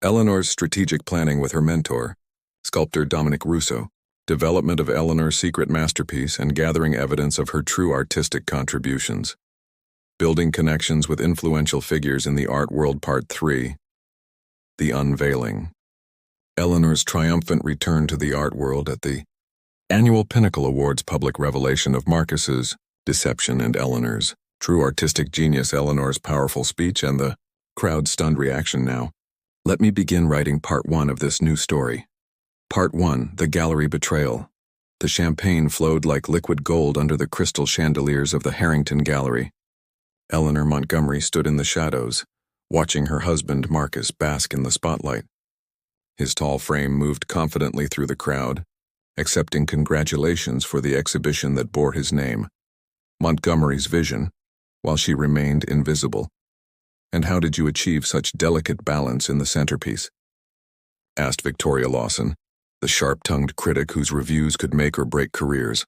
Eleanor's strategic planning with her mentor, sculptor Dominic Russo, development of Eleanor's secret masterpiece and gathering evidence of her true artistic contributions, building connections with influential figures in the art world. Part 3. The Unveiling. Eleanor's triumphant return to the art world at the annual Pinnacle Awards, public revelation of Marcus's deception and Eleanor's true artistic genius, Eleanor's powerful speech, and the crowd's stunned reaction. Now, let me begin writing part 1 of this new story. Part 1, The Gallery Betrayal. The champagne flowed like liquid gold under the crystal chandeliers of the Harrington Gallery. Eleanor Montgomery stood in the shadows, watching her husband Marcus bask in the spotlight. His tall frame moved confidently through the crowd, accepting congratulations for the exhibition that bore his name, Montgomery's Vision, while she remained invisible. "And how did you achieve such delicate balance in the centerpiece?" asked Victoria Lawson, the sharp-tongued critic whose reviews could make or break careers.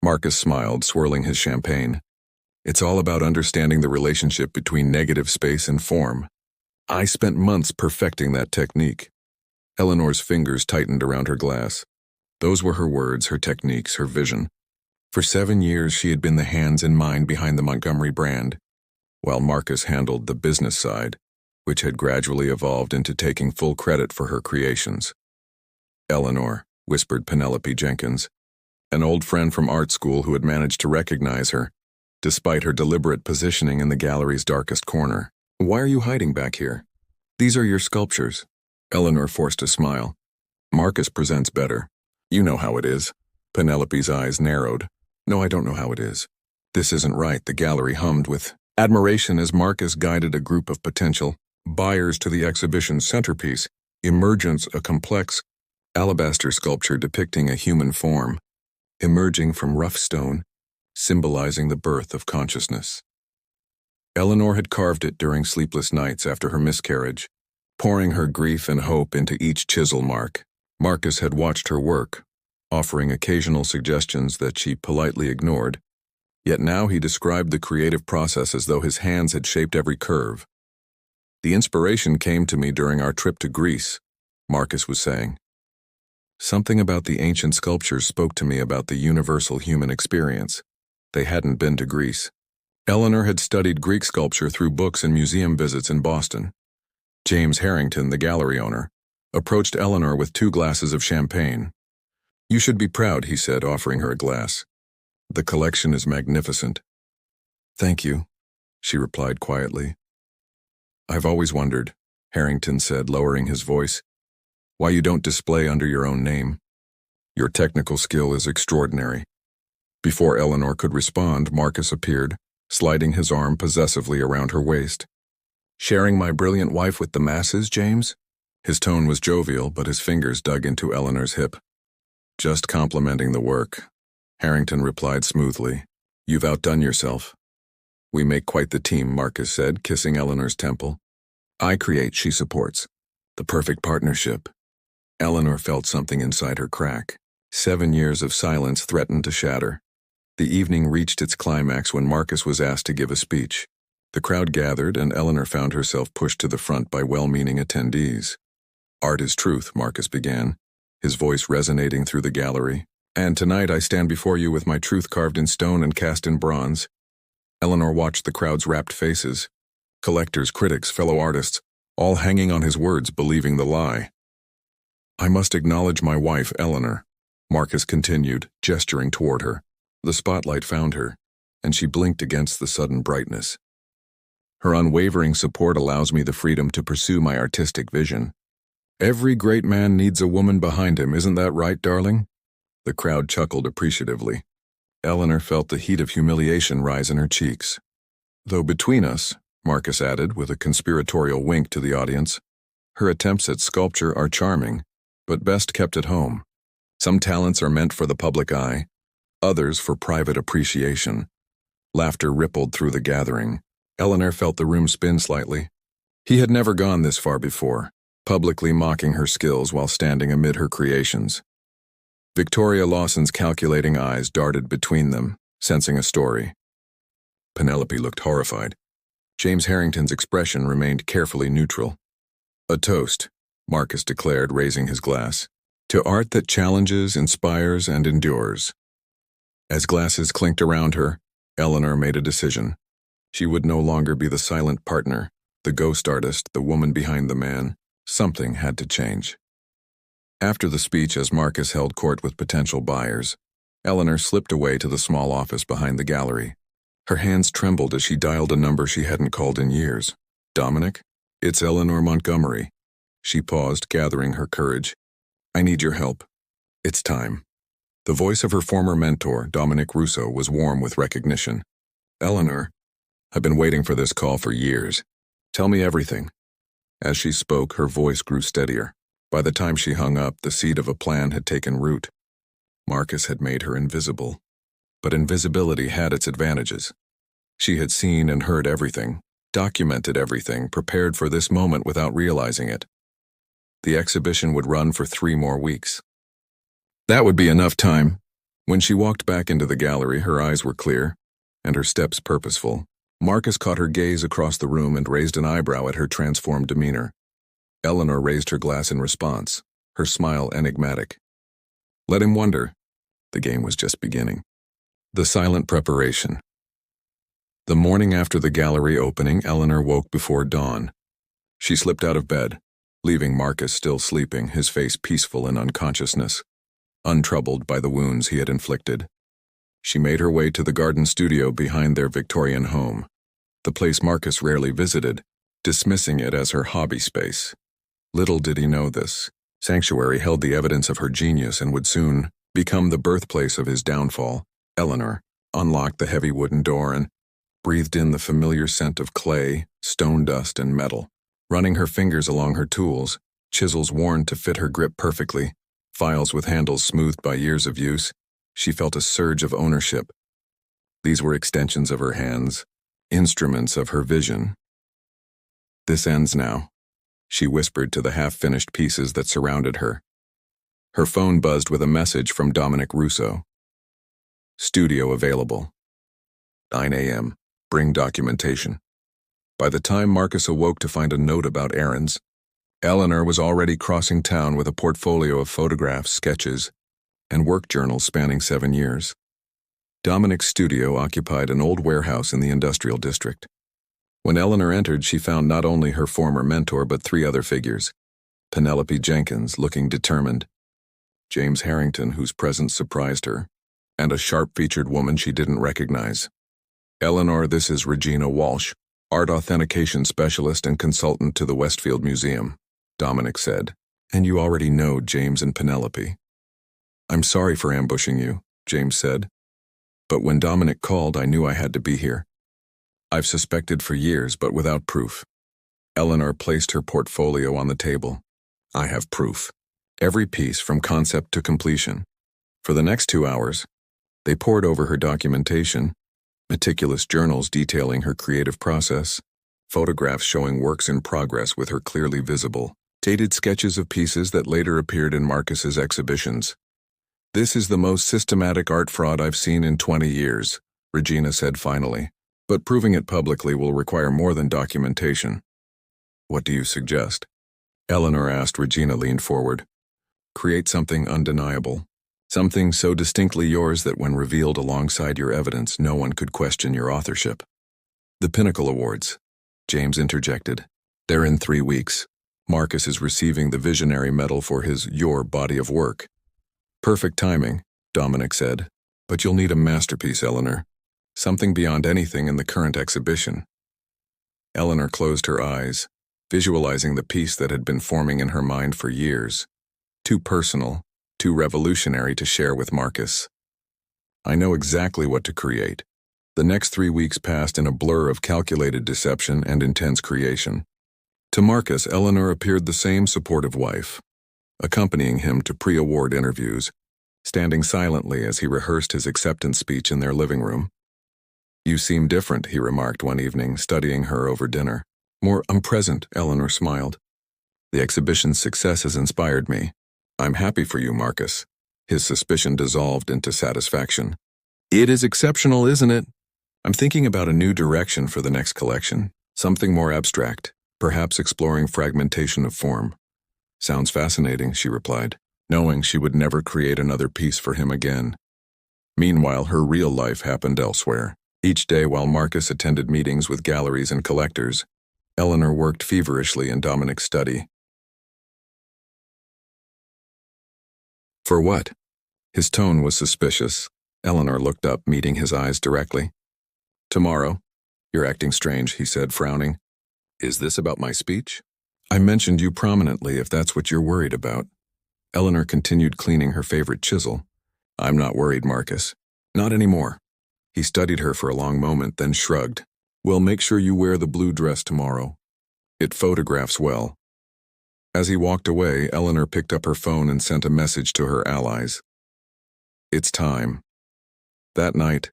Marcus smiled, swirling his champagne. "It's all about understanding the relationship between negative space and form. I spent months perfecting that technique." Eleanor's fingers tightened around her glass. Those were her words, her techniques, her vision. For 7 years she had been the hands and mind behind the Montgomery brand, while Marcus handled the business side, which had gradually evolved into taking full credit for her creations. "Eleanor," whispered Penelope Jenkins, an old friend from art school who had managed to recognize her, despite her deliberate positioning in the gallery's darkest corner. "Why are you hiding back here? These are your sculptures." Eleanor forced a smile. "Marcus presents better. You know how it is." Penelope's eyes narrowed. "No, I don't know how it is. This isn't right." The gallery hummed with admiration as Marcus guided a group of potential buyers to the exhibition's centerpiece, Emergence, a complex alabaster sculpture depicting a human form, emerging from rough stone, symbolizing the birth of consciousness. Eleanor had carved it during sleepless nights after her miscarriage, pouring her grief and hope into each chisel mark. Marcus had watched her work, offering occasional suggestions that she politely ignored, yet now he described the creative process as though his hands had shaped every curve. "The inspiration came to me during our trip to Greece," Marcus was saying. "Something about the ancient sculptures spoke to me about the universal human experience." They hadn't been to Greece. Eleanor had studied Greek sculpture through books and museum visits in Boston. James Harrington, the gallery owner, approached Eleanor with 2 glasses of champagne. "You should be proud," he said, offering her a glass. "The collection is magnificent." "Thank you," she replied quietly. "I've always wondered," Harrington said, lowering his voice, "why you don't display under your own name. Your technical skill is extraordinary." Before Eleanor could respond, Marcus appeared, sliding his arm possessively around her waist. "Sharing my brilliant wife with the masses, James?" His tone was jovial, but his fingers dug into Eleanor's hip. "Just complimenting the work," Harrington replied smoothly. "You've outdone yourself." "We make quite the team," Marcus said, kissing Eleanor's temple. "I create, she supports. The perfect partnership." Eleanor felt something inside her crack. 7 years of silence threatened to shatter. The evening reached its climax when Marcus was asked to give a speech. The crowd gathered, and Eleanor found herself pushed to the front by well-meaning attendees. "Art is truth," Marcus began, his voice resonating through the gallery. "And tonight I stand before you with my truth carved in stone and cast in bronze." Eleanor watched the crowd's rapt faces, collectors, critics, fellow artists, all hanging on his words, believing the lie. "I must acknowledge my wife, Eleanor," Marcus continued, gesturing toward her. The spotlight found her, and she blinked against the sudden brightness. "Her unwavering support allows me the freedom to pursue my artistic vision. Every great man needs a woman behind him, isn't that right, darling?" The crowd chuckled appreciatively. Eleanor felt the heat of humiliation rise in her cheeks. "Though between us," Marcus added with a conspiratorial wink to the audience, "her attempts at sculpture are charming, but best kept at home. Some talents are meant for the public eye, others for private appreciation." Laughter rippled through the gathering. Eleanor felt the room spin slightly. He had never gone this far before, publicly mocking her skills while standing amid her creations. Victoria Lawson's calculating eyes darted between them, sensing a story. Penelope looked horrified. James Harrington's expression remained carefully neutral. A toast, Marcus declared, raising his glass. To art that challenges, inspires, and endures. As glasses clinked around her, Eleanor made a decision. She would no longer be the silent partner, the ghost artist, the woman behind the man. Something had to change. After the speech, as Marcus held court with potential buyers, Eleanor slipped away to the small office behind the gallery. Her hands trembled as she dialed a number she hadn't called in years. Dominic? It's Eleanor Montgomery. She paused, gathering her courage. I need your help. It's time. The voice of her former mentor, Dominic Russo, was warm with recognition. Eleanor, I've been waiting for this call for years. Tell me everything. As she spoke, her voice grew steadier. By the time she hung up, the seed of a plan had taken root. Marcus had made her invisible. But invisibility had its advantages. She had seen and heard everything, documented everything, prepared for this moment without realizing it. The exhibition would run for 3 more weeks. That would be enough time. When she walked back into the gallery, her eyes were clear, and her steps purposeful. Marcus caught her gaze across the room and raised an eyebrow at her transformed demeanor. Eleanor raised her glass in response, her smile enigmatic. Let him wonder. The game was just beginning. The silent preparation. The morning after the gallery opening, Eleanor woke before dawn. She slipped out of bed, leaving Marcus still sleeping, his face peaceful in unconsciousness, untroubled by the wounds he had inflicted. She made her way to the garden studio behind their Victorian home, the place Marcus rarely visited, dismissing it as her hobby space. Little did he know this. Sanctuary held the evidence of her genius and would soon become the birthplace of his downfall. Eleanor unlocked the heavy wooden door and breathed in the familiar scent of clay, stone dust, and metal. Running her fingers along her tools, chisels worn to fit her grip perfectly, files with handles smoothed by years of use, she felt a surge of ownership. These were extensions of her hands, instruments of her vision. This ends now, she whispered to the half-finished pieces that surrounded her. Her phone buzzed with a message from Dominic Russo. Studio available. 9 a.m. Bring documentation. By the time Marcus awoke to find a note about errands, Eleanor was already crossing town with a portfolio of photographs, sketches, and work journals spanning 7 years. Dominic's studio occupied an old warehouse in the industrial district. When Eleanor entered, she found not only her former mentor but 3 other figures. Penelope Jenkins, looking determined, James Harrington, whose presence surprised her, and a sharp-featured woman she didn't recognize. Eleanor, this is Regina Walsh, art authentication specialist and consultant to the Westfield Museum, Dominic said. And you already know James and Penelope. I'm sorry for ambushing you, James said. But when Dominic called, I knew I had to be here. I've suspected for years, but without proof. Eleanor placed her portfolio on the table. I have proof. Every piece from concept to completion. For the next 2 hours, they pored over her documentation, meticulous journals detailing her creative process, photographs showing works in progress with her clearly visible, dated sketches of pieces that later appeared in Marcus's exhibitions. This is the most systematic art fraud I've seen in 20 years, Regina said finally, but proving it publicly will require more than documentation. What do you suggest? Eleanor asked. Regina leaned forward. Create something undeniable. Something so distinctly yours that when revealed alongside your evidence, no one could question your authorship. The Pinnacle Awards, James interjected. They're in 3 weeks. Marcus is receiving the Visionary Medal for his Your body of work. Perfect timing, Dominic said. But you'll need a masterpiece, Eleanor. Something beyond anything in the current exhibition. Eleanor closed her eyes, visualizing the piece that had been forming in her mind for years. Too personal, too revolutionary to share with Marcus. I know exactly what to create. The next 3 weeks passed in a blur of calculated deception and intense creation. To Marcus, Eleanor appeared the same supportive wife, accompanying him to pre-award interviews, standing silently as he rehearsed his acceptance speech in their living room. You seem different, he remarked one evening, studying her over dinner. I'm present, Eleanor smiled. The exhibition's success has inspired me. I'm happy for you, Marcus. His suspicion dissolved into satisfaction. It is exceptional, isn't it? I'm thinking about a new direction for the next collection, something more abstract, perhaps exploring fragmentation of form. Sounds fascinating, she replied, knowing she would never create another piece for him again. Meanwhile, her real life happened elsewhere. Each day while Marcus attended meetings with galleries and collectors, Eleanor worked feverishly in Dominic's study. For what? His tone was suspicious. Eleanor looked up, meeting his eyes directly. Tomorrow. You're acting strange, he said, frowning. Is this about my speech? I mentioned you prominently if that's what you're worried about. Eleanor continued cleaning her favorite chisel. I'm not worried, Marcus. Not anymore. He studied her for a long moment, then shrugged. Well, make sure you wear the blue dress tomorrow. It photographs well. As he walked away, Eleanor picked up her phone and sent a message to her allies. It's time. That night,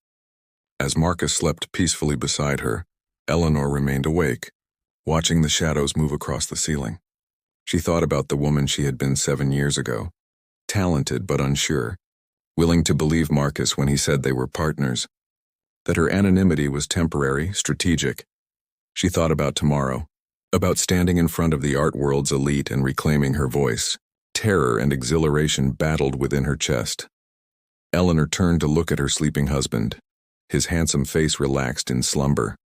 as Marcus slept peacefully beside her, Eleanor remained awake, watching the shadows move across the ceiling. She thought about the woman she had been 7 years ago, talented but unsure, willing to believe Marcus when he said they were partners, that her anonymity was temporary, strategic. She thought about tomorrow, about standing in front of the art world's elite and reclaiming her voice. Terror and exhilaration battled within her chest. Eleanor turned to look at her sleeping husband. His handsome face relaxed in slumber.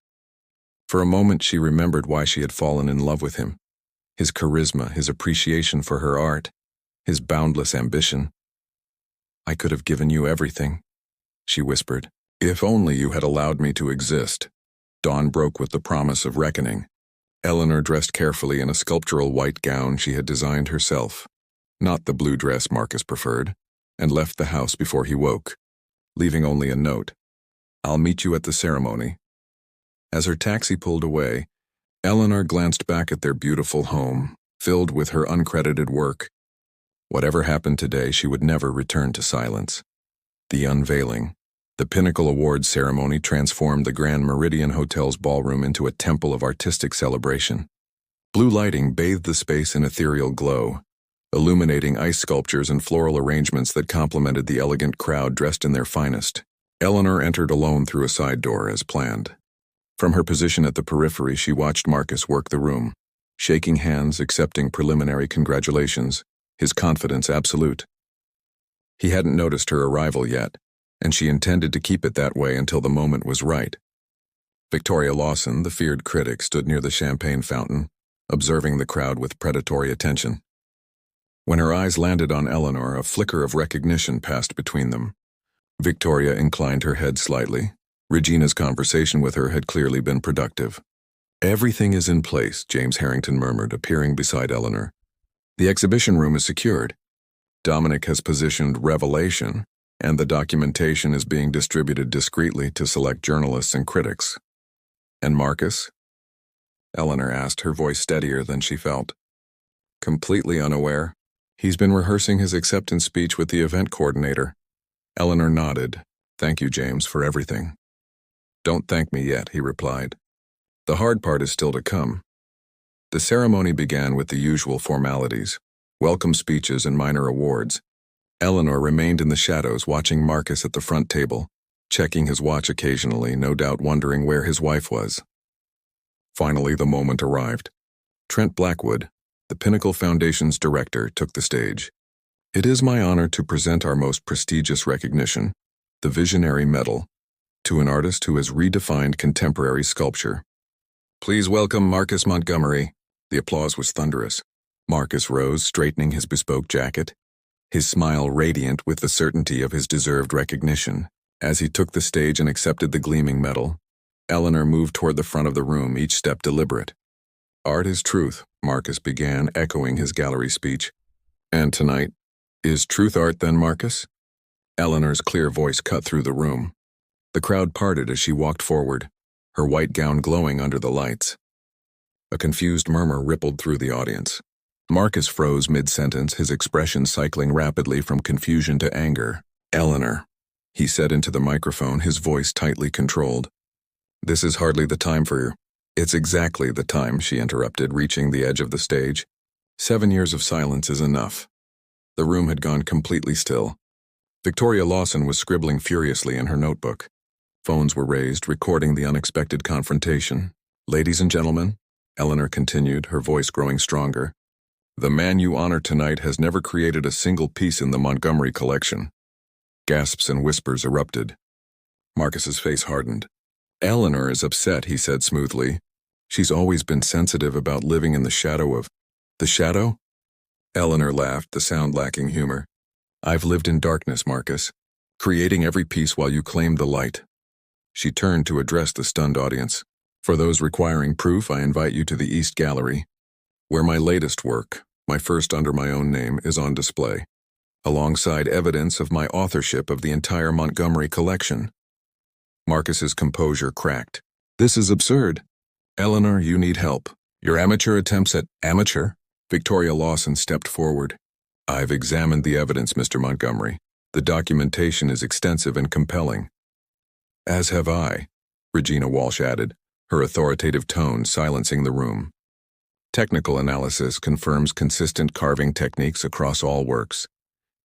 For a moment she remembered why she had fallen in love with him. His charisma, his appreciation for her art, his boundless ambition. I could have given you everything, she whispered. If only you had allowed me to exist. Dawn broke with the promise of reckoning. Eleanor dressed carefully in a sculptural white gown she had designed herself, not the blue dress Marcus preferred, and left the house before he woke, leaving only a note. I'll meet you at the ceremony. As her taxi pulled away, Eleanor glanced back at their beautiful home, filled with her uncredited work. Whatever happened today, she would never return to silence. The unveiling. The Pinnacle Awards ceremony transformed the Grand Meridian Hotel's ballroom into a temple of artistic celebration. Blue lighting bathed the space in ethereal glow, illuminating ice sculptures and floral arrangements that complemented the elegant crowd dressed in their finest. Eleanor entered alone through a side door as planned. From her position at the periphery, she watched Marcus work the room, shaking hands, accepting preliminary congratulations, his confidence absolute. He hadn't noticed her arrival yet, and she intended to keep it that way until the moment was right. Victoria Lawson, the feared critic, stood near the champagne fountain, observing the crowd with predatory attention. When her eyes landed on Eleanor, a flicker of recognition passed between them. Victoria inclined her head slightly. Regina's conversation with her had clearly been productive. Everything is in place, James Harrington murmured, appearing beside Eleanor. The exhibition room is secured. Dominic has positioned Revelation, and the documentation is being distributed discreetly to select journalists and critics. And Marcus? Eleanor asked, her voice steadier than she felt. Completely unaware. He's been rehearsing his acceptance speech with the event coordinator. Eleanor nodded. Thank you, James, for everything. Don't thank me yet, he replied. The hard part is still to come. The ceremony began with the usual formalities, welcome speeches and minor awards. Eleanor remained in the shadows, watching Marcus at the front table, checking his watch occasionally, no doubt wondering where his wife was. Finally, the moment arrived. Trent Blackwood, the Pinnacle Foundation's director, took the stage. It is my honor to present our most prestigious recognition, the Visionary Medal, to an artist who has redefined contemporary sculpture. Please welcome Marcus Montgomery. The applause was thunderous. Marcus rose, straightening his bespoke jacket, his smile radiant with the certainty of his deserved recognition. As he took the stage and accepted the gleaming medal, Eleanor moved toward the front of the room, each step deliberate. Art is truth, Marcus began, echoing his gallery speech. And tonight, is truth art then, Marcus? Eleanor's clear voice cut through the room. The crowd parted as she walked forward, her white gown glowing under the lights. A confused murmur rippled through the audience. Marcus froze mid-sentence, his expression cycling rapidly from confusion to anger. Eleanor, he said into the microphone, his voice tightly controlled. This is hardly the time for you. It's exactly the time, she interrupted, reaching the edge of the stage. 7 years of silence is enough. The room had gone completely still. Victoria Lawson was scribbling furiously in her notebook. Phones were raised, recording the unexpected confrontation. Ladies and gentlemen, Eleanor continued, her voice growing stronger. The man you honor tonight has never created a single piece in the Montgomery collection. Gasps and whispers erupted. Marcus's face hardened. Eleanor is upset, he said smoothly. She's always been sensitive about living in the shadow of... The shadow? Eleanor laughed, the sound lacking humor. I've lived in darkness, Marcus, creating every piece while you claimed the light. She turned to address the stunned audience. For those requiring proof, I invite you to the East Gallery, where my latest work, my first under my own name, is on display, alongside evidence of my authorship of the entire Montgomery collection. Marcus's composure cracked. This is absurd. Eleanor, you need help. Your amateur attempts at amateur? Victoria Lawson stepped forward. I've examined the evidence, Mr. Montgomery. The documentation is extensive and compelling. As have I, Regina Walsh added, her authoritative tone silencing the room. Technical analysis confirms consistent carving techniques across all works,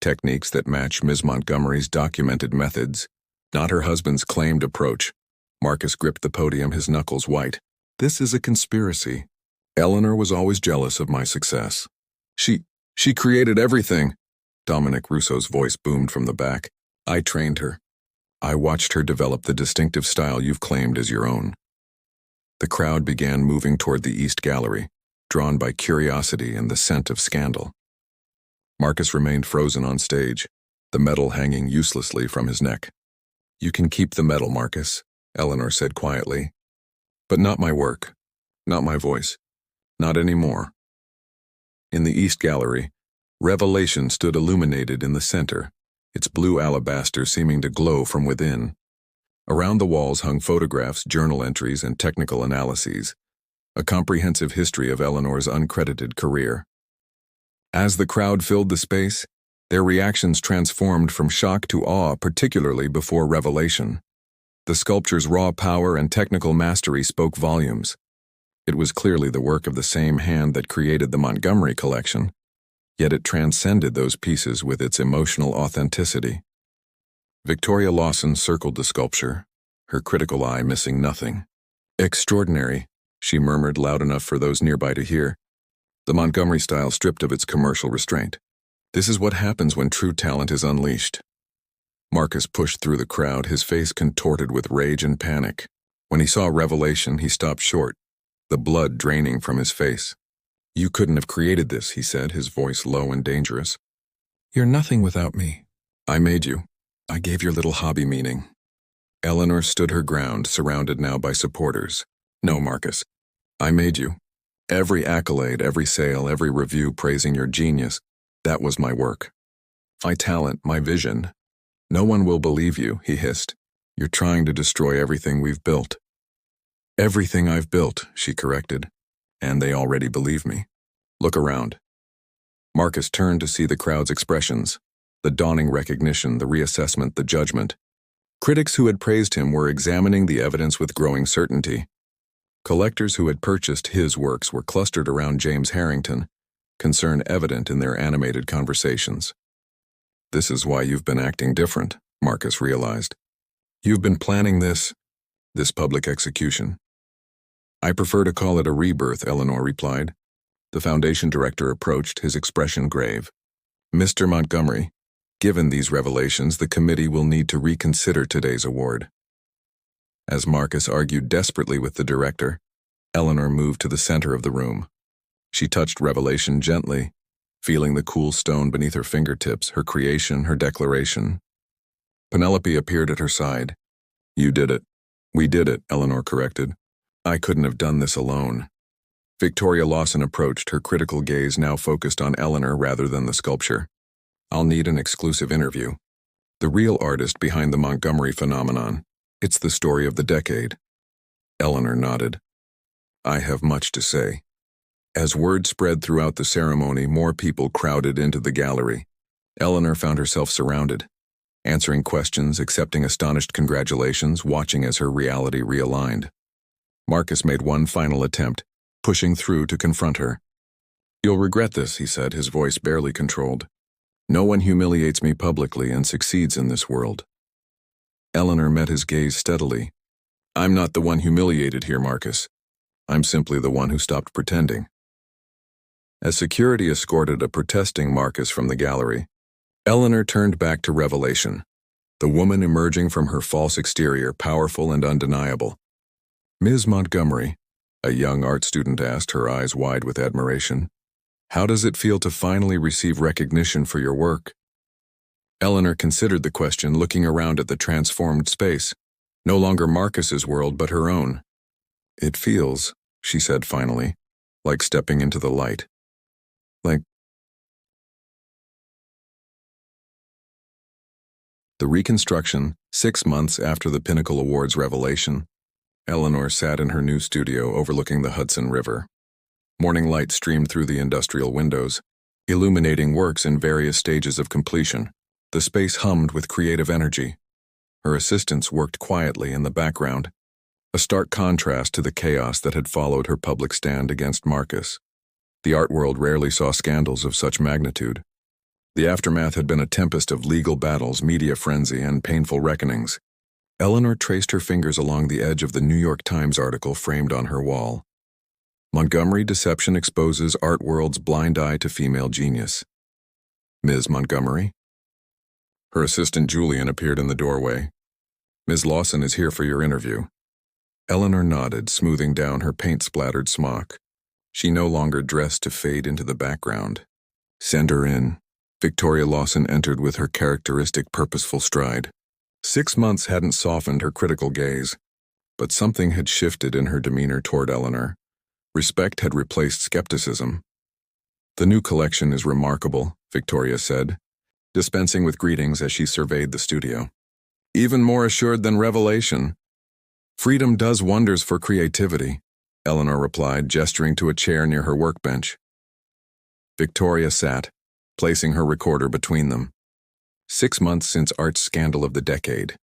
techniques that match Ms. Montgomery's documented methods, not her husband's claimed approach. Marcus gripped the podium, his knuckles white. This is a conspiracy. Eleanor was always jealous of my success. She created everything. Dominic Russo's voice boomed from the back. I trained her. I watched her develop the distinctive style you've claimed as your own. The crowd began moving toward the East Gallery, drawn by curiosity and the scent of scandal. Marcus remained frozen on stage, the medal hanging uselessly from his neck. You can keep the medal, Marcus, Eleanor said quietly. But not my work, not my voice, not anymore. In the East Gallery, Revelation stood illuminated in the center, its blue alabaster seeming to glow from within. Around the walls hung photographs, journal entries, and technical analyses, a comprehensive history of Eleanor's uncredited career. As the crowd filled the space, their reactions transformed from shock to awe, particularly before Revelation. The sculpture's raw power and technical mastery spoke volumes. It was clearly the work of the same hand that created the Montgomery collection, yet it transcended those pieces with its emotional authenticity. Victoria Lawson circled the sculpture, her critical eye missing nothing. Extraordinary, she murmured loud enough for those nearby to hear. The Montgomery style stripped of its commercial restraint. This is what happens when true talent is unleashed. Marcus pushed through the crowd, his face contorted with rage and panic. When he saw Revelation, he stopped short, the blood draining from his face. You couldn't have created this, he said, his voice low and dangerous. You're nothing without me. I made you. I gave your little hobby meaning. Eleanor stood her ground, surrounded now by supporters. No, Marcus. I made you. Every accolade, every sale, every review praising your genius, that was my work. My talent, my vision. No one will believe you, he hissed. You're trying to destroy everything we've built. Everything I've built, she corrected. And they already believe me. Look around. Marcus turned to see the crowd's expressions, the dawning recognition, the reassessment, the judgment. Critics who had praised him were examining the evidence with growing certainty. Collectors who had purchased his works were clustered around James Harrington, concern evident in their animated conversations. This is why you've been acting different, Marcus realized. You've been planning this public execution. I prefer to call it a rebirth, Eleanor replied. The foundation director approached, his expression grave. Mr. Montgomery, given these revelations, the committee will need to reconsider today's award. As Marcus argued desperately with the director, Eleanor moved to the center of the room. She touched Revelation gently, feeling the cool stone beneath her fingertips, her creation, her declaration. Penelope appeared at her side. You did it. We did it, Eleanor corrected. I couldn't have done this alone. Victoria Lawson approached, her critical gaze now focused on Eleanor rather than the sculpture. I'll need an exclusive interview. The real artist behind the Montgomery phenomenon. It's the story of the decade. Eleanor nodded. I have much to say. As word spread throughout the ceremony, more people crowded into the gallery. Eleanor found herself surrounded, answering questions, accepting astonished congratulations, watching as her reality realigned. Marcus made one final attempt, pushing through to confront her. You'll regret this, he said, his voice barely controlled. No one humiliates me publicly and succeeds in this world. Eleanor met his gaze steadily. I'm not the one humiliated here, Marcus. I'm simply the one who stopped pretending. As security escorted a protesting Marcus from the gallery, Eleanor turned back to revelation, the woman emerging from her false exterior, powerful and undeniable. Ms. Montgomery, a young art student asked, her eyes wide with admiration, how does it feel to finally receive recognition for your work? Eleanor considered the question, looking around at the transformed space, no longer Marcus's world but her own. It feels, she said finally, like stepping into the light. Like the reconstruction, 6 months after the Pinnacle Awards revelation, Eleanor sat in her new studio overlooking the Hudson River. Morning light streamed through the industrial windows, illuminating works in various stages of completion. The space hummed with creative energy. Her assistants worked quietly in the background, a stark contrast to the chaos that had followed her public stand against Marcus. The art world rarely saw scandals of such magnitude. The aftermath had been a tempest of legal battles, media frenzy, and painful reckonings. Eleanor traced her fingers along the edge of the New York Times article framed on her wall. Montgomery deception exposes art world's blind eye to female genius. Ms. Montgomery? Her assistant Julian appeared in the doorway. Ms. Lawson is here for your interview. Eleanor nodded, smoothing down her paint-splattered smock. She no longer dressed to fade into the background. Send her in. Victoria Lawson entered with her characteristic purposeful stride. 6 months hadn't softened her critical gaze, but something had shifted in her demeanor toward Eleanor. Respect had replaced skepticism. The new collection is remarkable, Victoria said, dispensing with greetings as she surveyed the studio. Even more assured than revelation. Freedom does wonders for creativity, Eleanor replied, gesturing to a chair near her workbench. Victoria sat, placing her recorder between them. 6 months since art's scandal of the decade.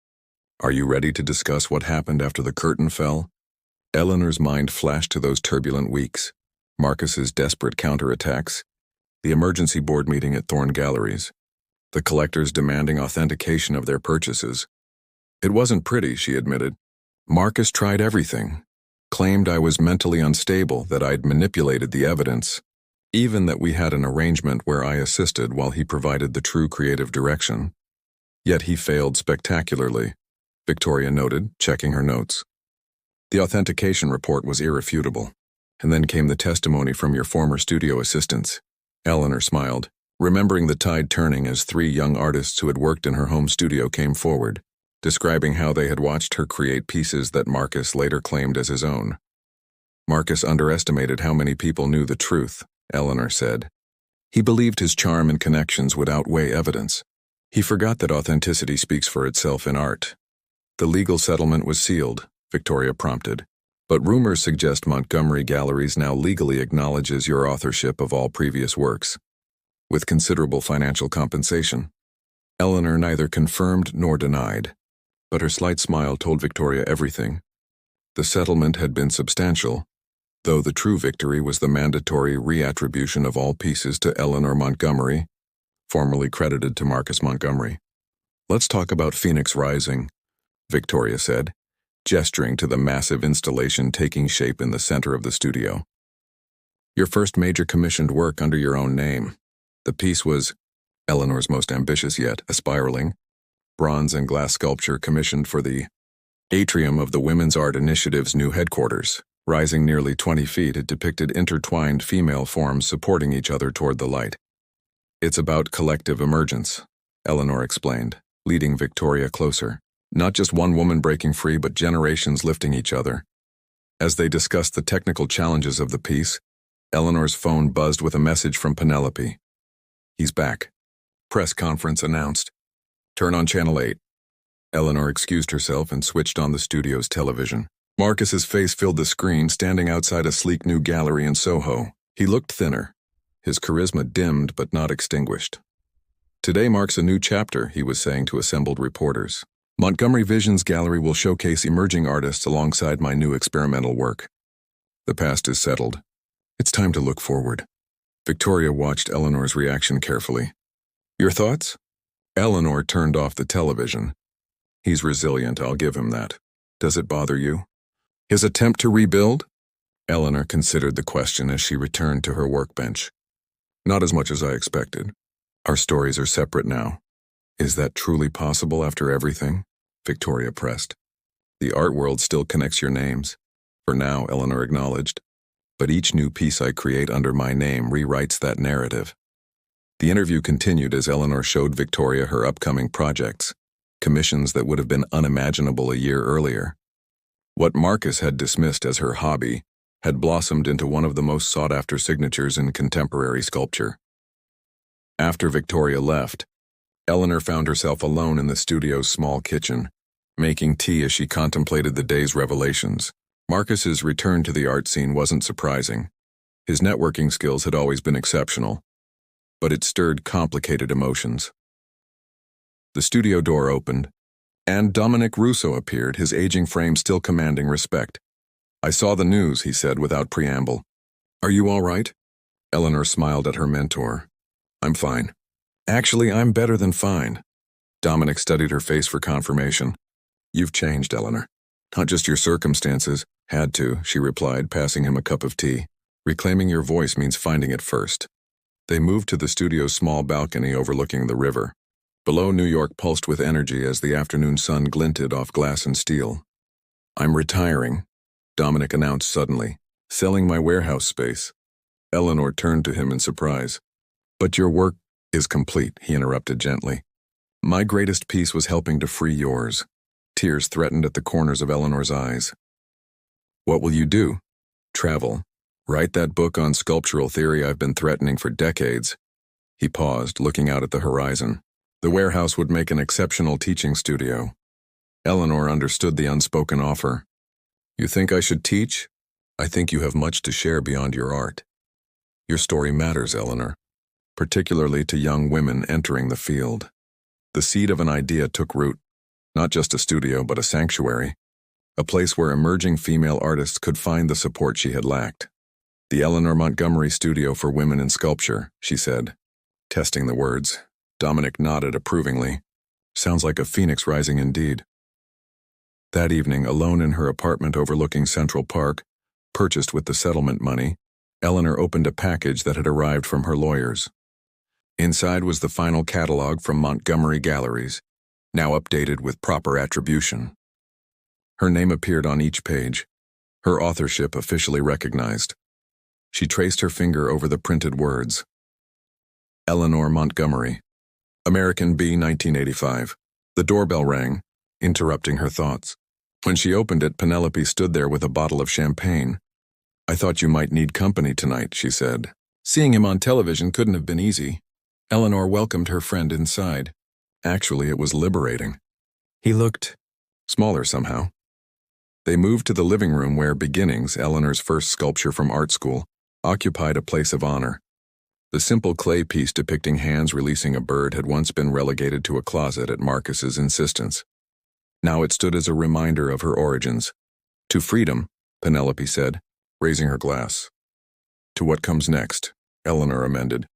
Are you ready to discuss what happened after the curtain fell? Eleanor's mind flashed to those turbulent weeks, Marcus's desperate counterattacks, the emergency board meeting at Thorne Galleries, the collectors demanding authentication of their purchases. It wasn't pretty, she admitted. Marcus tried everything, claimed I was mentally unstable, that I'd manipulated the evidence, even that we had an arrangement where I assisted while he provided the true creative direction. Yet he failed spectacularly, Victoria noted, checking her notes. The authentication report was irrefutable. And then came the testimony from your former studio assistants. Eleanor smiled, remembering the tide turning as 3 young artists who had worked in her home studio came forward, describing how they had watched her create pieces that Marcus later claimed as his own. Marcus underestimated how many people knew the truth, Eleanor said. He believed his charm and connections would outweigh evidence. He forgot that authenticity speaks for itself in art. The legal settlement was sealed, Victoria prompted, but rumors suggest Montgomery Galleries now legally acknowledges your authorship of all previous works, with considerable financial compensation. Eleanor neither confirmed nor denied, but her slight smile told Victoria everything. The settlement had been substantial, though the true victory was the mandatory reattribution of all pieces to Eleanor Montgomery, formerly credited to Marcus Montgomery. Let's talk about Phoenix Rising, Victoria said, gesturing to the massive installation taking shape in the center of the studio. Your first major commissioned work under your own name. The piece was Eleanor's most ambitious yet, a spiraling, bronze and glass sculpture commissioned for the atrium of the Women's Art Initiative's new headquarters. Rising nearly 20 feet, it depicted intertwined female forms supporting each other toward the light. It's about collective emergence, Eleanor explained, leading Victoria closer. Not just one woman breaking free, but generations lifting each other. As they discussed the technical challenges of the piece, Eleanor's phone buzzed with a message from Penelope. He's back. Press conference announced. Turn on Channel 8. Eleanor excused herself and switched on the studio's television. Marcus's face filled the screen, standing outside a sleek new gallery in Soho. He looked thinner, his charisma dimmed but not extinguished. Today marks a new chapter, he was saying to assembled reporters. Montgomery Vision's gallery will showcase emerging artists alongside my new experimental work. The past is settled. It's time to look forward. Victoria watched Eleanor's reaction carefully. Your thoughts? Eleanor turned off the television. He's resilient, I'll give him that. Does it bother you? His attempt to rebuild? Eleanor considered the question as she returned to her workbench. Not as much as I expected. Our stories are separate now. Is that truly possible after everything? Victoria pressed. The art world still connects your names. For now, Eleanor acknowledged. But each new piece I create under my name rewrites that narrative. The interview continued as Eleanor showed Victoria her upcoming projects, commissions that would have been unimaginable a year earlier. What Marcus had dismissed as her hobby had blossomed into one of the most sought-after signatures in contemporary sculpture. After Victoria left, Eleanor found herself alone in the studio's small kitchen, making tea as she contemplated the day's revelations. Marcus's return to the art scene wasn't surprising. His networking skills had always been exceptional, but it stirred complicated emotions. The studio door opened, and Dominic Russo appeared, his aging frame still commanding respect. I saw the news, he said without preamble. Are you all right? Eleanor smiled at her mentor. I'm fine. Actually, I'm better than fine. Dominic studied her face for confirmation. You've changed, Eleanor. Not just your circumstances. Had to, she replied, passing him a cup of tea. Reclaiming your voice means finding it first. They moved to the studio's small balcony overlooking the river. Below, New York pulsed with energy as the afternoon sun glinted off glass and steel. I'm retiring, Dominic announced suddenly, selling my warehouse space. Eleanor turned to him in surprise. But your work is complete, he interrupted gently. My greatest piece was helping to free yours. Tears threatened at the corners of Eleanor's eyes. What will you do? Travel. Write that book on sculptural theory I've been threatening for decades. He paused, looking out at the horizon. The warehouse would make an exceptional teaching studio. Eleanor understood the unspoken offer. You think I should teach? I think you have much to share beyond your art. Your story matters, Eleanor, particularly to young women entering the field. The seed of an idea took root, not just a studio but a sanctuary, a place where emerging female artists could find the support she had lacked. The Eleanor Montgomery Studio for Women in Sculpture, she said, testing the words. Dominic nodded approvingly. Sounds like a phoenix rising indeed. That evening, alone in her apartment overlooking Central Park, purchased with the settlement money, Eleanor opened a package that had arrived from her lawyers. Inside was the final catalog from Montgomery Galleries, now updated with proper attribution. Her name appeared on each page, her authorship officially recognized. She traced her finger over the printed words. Eleanor Montgomery. American B. 1985. The doorbell rang, interrupting her thoughts. When she opened it, Penelope stood there with a bottle of champagne. I thought you might need company tonight, she said. Seeing him on television couldn't have been easy. Eleanor welcomed her friend inside. Actually, it was liberating. He looked smaller somehow. They moved to the living room where Beginnings, Eleanor's first sculpture from art school, occupied a place of honor. The simple clay piece depicting hands releasing a bird had once been relegated to a closet at Marcus's insistence. Now it stood as a reminder of her origins. To freedom, Penelope said, raising her glass. To what comes next, Eleanor amended.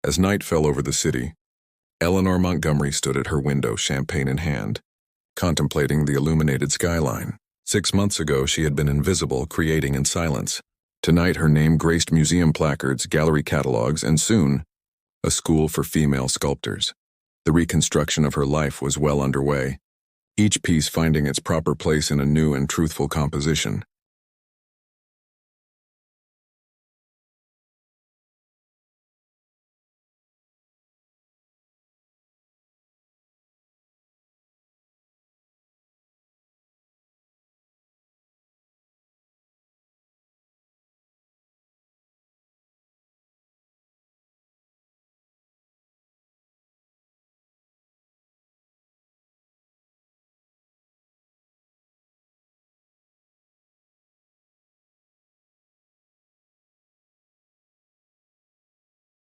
As night fell over the city, Eleanor Montgomery stood at her window, champagne in hand, contemplating the illuminated skyline. 6 months ago, she had been invisible, creating in silence. Tonight, her name graced museum placards, gallery catalogs, and soon, a school for female sculptors. The reconstruction of her life was well underway, each piece finding its proper place in a new and truthful composition.